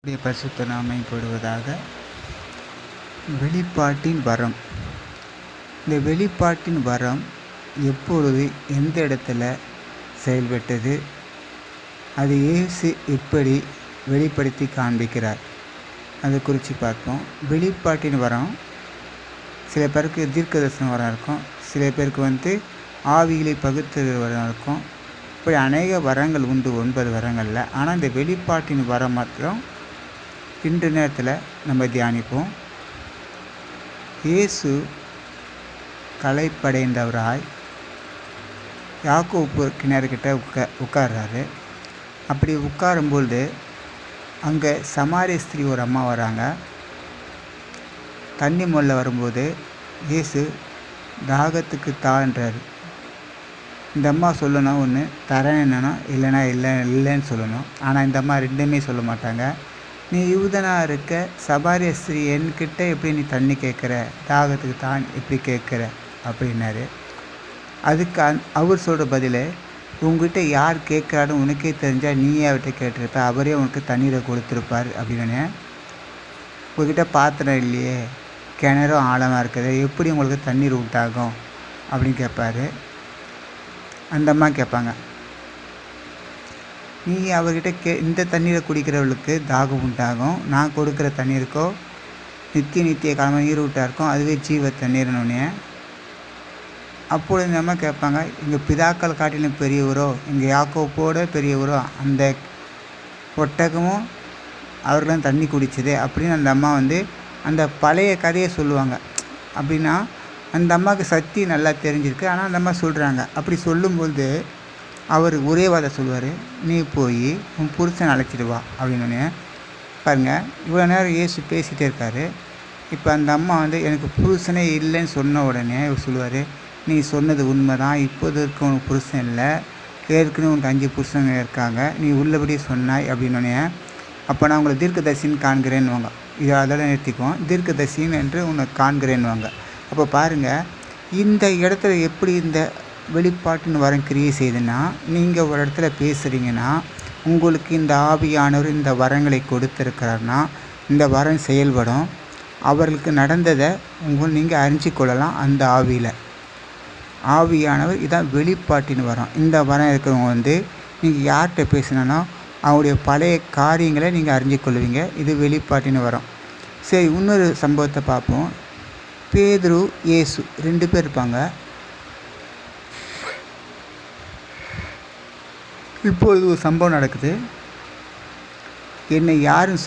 பரிசுத்த நாமப்படுவதாக. வெளிப்பாட்டின் வரம். இந்த வெளிப்பாட்டின் வரம் எப்பொழுது எந்த இடத்துல செயல்பட்டது, அது இயேசு எப்படி வெளிப்படுத்தி காண்பிக்கிறார் அதை குறித்து பார்ப்போம். வெளிப்பாட்டின் வரம் சில பேருக்கு தீர்க்க தரிசனம் வரம் இருக்கும், சில பேருக்கு ஆவிகளை பகுத்தறிவு வரம் இருக்கும். இப்படி அநேக வரங்கள் உண்டு, 9 வரங்களில். ஆனால் இந்த வெளிப்பாட்டின் வரம் மாத்திரம் இன்று நேரத்தில் நம்ம தியானிப்போம். இயேசு களைப்படைந்தவராய் யாக்கோப்பு கிணறுக்கிட்ட உட்கார்றாரு. அப்படி உட்காரும்பொழுது அங்கே சமாரிய ஸ்திரீ ஒரு அம்மா வராங்க. தண்ணி மொல்ல வரும்போது இயேசு தாகத்துக்கு தான்றாரு. இந்த அம்மா சொல்லணும், ஒன்று தரேன் என்னன்னா இல்லைன்னா இல்லைன்னு சொல்லணும். ஆனால் இந்த அம்மா ரெண்டுமே சொல்ல மாட்டாங்க. நீ யூதனாக இருக்க, சமாரிய ஸ்திரீ என்கிட்ட எப்படி நீ தண்ணி கேட்குற, தாகத்துக்கு தான் எப்படி கேட்குற அப்படின்னாரு. அதுக்கு அவர் சொல்கிற பதில், உங்ககிட்ட யார் கேட்குறான்னு உனக்கே தெரிஞ்சால் நீயே அவர்கிட்ட கேட்டிருப்ப, அவரே உனக்கு தண்ணீரை கொடுத்துருப்பார் அப்படின்னு. உங்ககிட்ட பாத்திரம் இல்லையே, கிணறும் ஆழமாக இருக்குது, எப்படி உங்களுக்கு தண்ணீர் உண்டாகும் அப்படின்னு கேட்பாரு. அந்த அம்மா கேட்பாங்க, நீ அவர்கிட்ட இந்த தண்ணீரை குடிக்கிறவளுக்கு தாகம் உண்டாகும், நான் கொடுக்குற தண்ணீருக்கோ நித்திய காலமாக நீர் விட்டா இருக்கும், அதுவே ஜீவ தண்ணீர்னு. அப்பொழுது இந்த அம்மா கேட்பாங்க, எங்கள் பிதாக்கள் காட்டிலும் பெரியவரோ, எங்கள் யாக்கோப்போட பெரியவரோ அந்த ஒட்டகமும் அவர்களும் தண்ணி குடிச்சது அப்படின்னு அந்த அம்மா அந்த பழைய கதையை சொல்லுவாங்க. அப்படின்னா அந்த அம்மாவுக்கு சக்தி நல்லா தெரிஞ்சிருக்கு. ஆனால் அந்த அம்மா சொல்கிறாங்க. அப்படி சொல்லும்போது அவர் ஒரே வார்த்தை சொல்லுவார், நீ போய் உன் புருஷனை அழைச்சிட்டு வா அப்படின்னு. பாருங்கள், இவ்வளோ நேரம் இயேசு பேசிகிட்டே இருக்கார். இப்போ அந்த அம்மா எனக்கு புருஷனே இல்லைன்னு சொன்ன உடனே இவர் சொல்லுவார், நீ சொன்னது உண்மை தான், இப்போது இருக்க உனக்கு புருஷன் இல்லை, ஏற்கனவே உனக்கு 5 புருஷங்க இருக்காங்க, நீ உள்ளபடி சொன்னாய் அப்படின்னோடனே, அப்போ நான் உங்களை தீர்க்கதரிசின்னு காண்கிறேன்னுவாங்க. இதை அதோட நிறுத்திக்குவோம். தீர்க்கதரிசின்னு என்று உன்னை காண்கிறேன்னுவாங்க. அப்போ பாருங்கள், இந்த இடத்துல எப்படி இந்த வெளிப்பாட்டின் வரம் கிரியை செய்யுதுன்னா, நீங்கள் ஒரு இடத்துல பேசுகிறீங்கன்னா, உங்களுக்கு இந்த ஆவியானவர் இந்த வரங்களை கொடுத்துருக்கிறாருன்னா இந்த வரம் செயல்படும். அவர்களுக்கு நடந்ததை நீங்கள் அறிஞ்சு கொள்ளலாம். அந்த ஆவியானவர் இதான் வெளிப்பாட்டின் வரம். இந்த வரம் இருக்கிறவங்க நீங்கள் யார்கிட்ட பேசினா அவருடைய பழைய காரியங்களை நீங்கள் அறிஞ்சு கொள்வீங்க. இது வெளிப்பாட்டின் வரம். சரி, இன்னொரு சம்பவத்தை பார்ப்போம். பேதுரு, இயேசு 2 பேர் இருப்பாங்க. இப்பொழுது ஒரு சம்பவம் நடக்குது. என்னை யாருன்னு